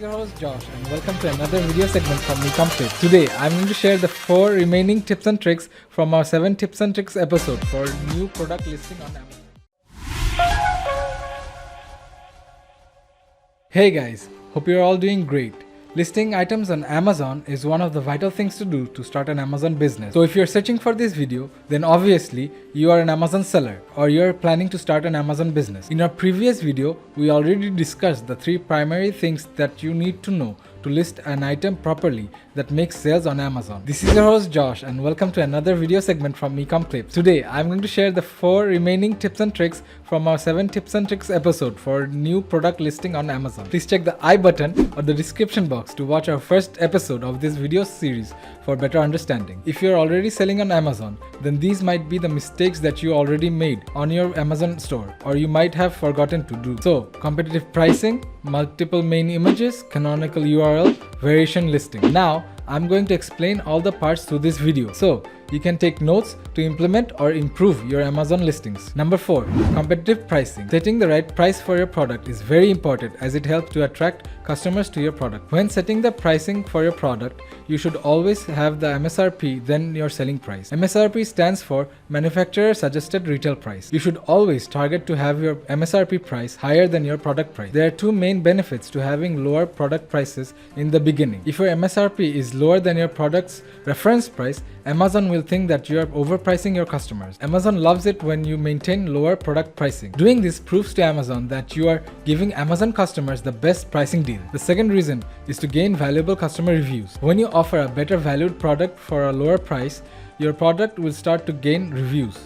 your host Josh and welcome to another video segment from 𝐸ComClips. Today I'm going to share the 4 remaining tips and tricks from our 7 tips and tricks episode for new product listing on Amazon. Hey guys, hope you're all doing great. Listing items on Amazon is one of the vital things to do to start an Amazon business. So if you're searching for this video, then obviously you are an Amazon seller or you're planning to start an Amazon business. In our previous video, we already discussed the 3 primary things that you need to know to list an item properly that makes sales on Amazon. This is your host Josh and welcome to another video segment from 𝐸ComClips. Today I'm going to share the 4 remaining tips and tricks from our 7 tips and tricks episode for new product listing on Amazon. Please check the I button or the description box to watch our first episode of this video series for better understanding. If you're already selling on Amazon, then these might be the mistakes that you already made on your Amazon store or you might have forgotten to do. So, competitive pricing, multiple main images, canonical URL, variation listing. Now, I'm going to explain all the parts to this video, so you can take notes to implement or improve your Amazon listings. Number 4. Competitive pricing. Setting the right price for your product is very important as it helps to attract customers to your product. When setting the pricing for your product, you should always have the MSRP then your selling price. MSRP stands for Manufacturer Suggested Retail Price. You should always target to have your MSRP price higher than your product price. There are 2 main benefits to having lower product prices in the beginning. If your MSRP is lower than your product's reference price, Amazon will think that you are overpricing your customers. Amazon loves it when you maintain lower product pricing. Doing this proves to Amazon that you are giving Amazon customers the best pricing deal. The second reason is to gain valuable customer reviews. When you offer a better valued product for a lower price, your product will start to gain reviews.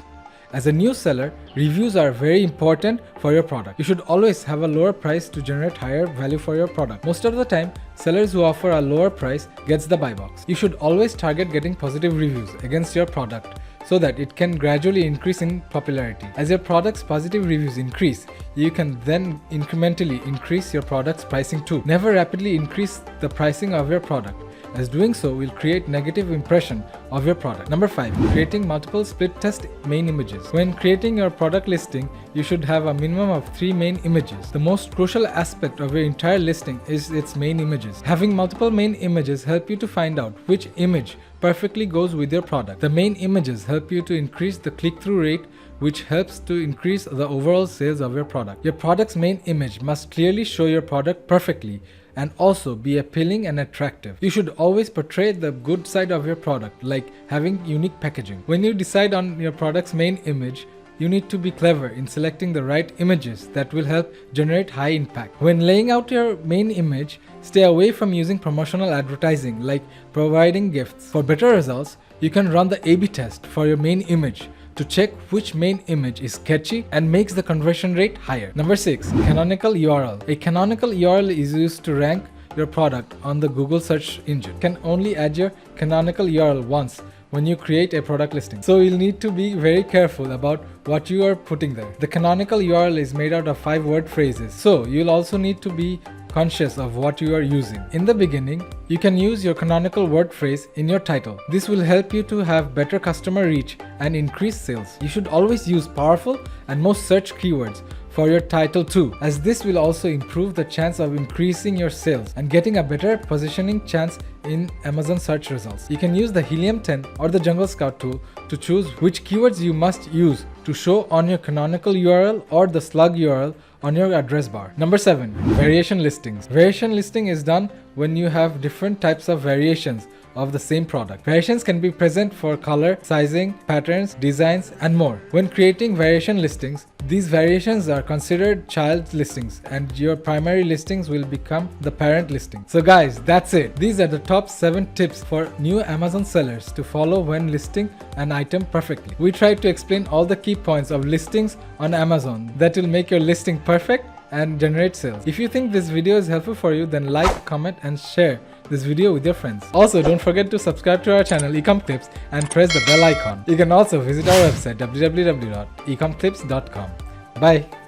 As a new seller, reviews are very important for your product. You should always have a lower price to generate higher value for your product. Most of the time, sellers who offer a lower price gets the buy box. You should always target getting positive reviews against your product so that it can gradually increase in popularity. As your product's positive reviews increase, you can then incrementally increase your product's pricing too. Never rapidly increase the pricing of your product, as doing so will create negative impression of your product. Number 5. Creating multiple split test main images. When creating your product listing, you should have a minimum of 3 main images. The most crucial aspect of your entire listing is its main images. Having multiple main images help you to find out which image perfectly goes with your product. The main images help you to increase the click-through rate, which helps to increase the overall sales of your product. Your product's main image must clearly show your product perfectly and also be appealing and attractive. You should always portray the good side of your product, like having unique packaging. When you decide on your product's main image, you need to be clever in selecting the right images that will help generate high impact. When laying out your main image, stay away from using promotional advertising like providing gifts. For better results, you can run the A/B test for your main image to check which main image is catchy and makes the conversion rate higher. Number 6. Canonical URL. A canonical URL is used to rank your product on the Google search engine. You can only add your canonical URL once when you create a product listing, so you'll need to be very careful about what you are putting there. The canonical URL is made out of 5-word phrases, so you'll also need to be conscious of what you are using. In the beginning, you can use your canonical word phrase in your title. This will help you to have better customer reach and increase sales. You should always use powerful and most searched keywords for your title too, as this will also improve the chance of increasing your sales and getting a better positioning chance in Amazon search results. You can use the Helium 10 or the Jungle Scout tool to choose which keywords you must use to show on your canonical URL or the slug URL on your address bar. Number 7. Variation listings. Variation listing is done when you have different types of variations of the same product. Variations can be present for color, sizing, patterns, designs, and more. When creating variation listings, these variations are considered child listings and your primary listings will become the parent listing. So guys, that's it. These are the top 7 tips for new Amazon sellers to follow when listing an item perfectly. We tried to explain all the key points of listings on Amazon that will make your listing perfect and generate sales. If you think this video is helpful for you, then like, comment, and share this video with your friends. Also, don't forget to subscribe to our channel 𝐸ComClips and press the bell icon. You can also visit our website www.ecomclips.com. Bye.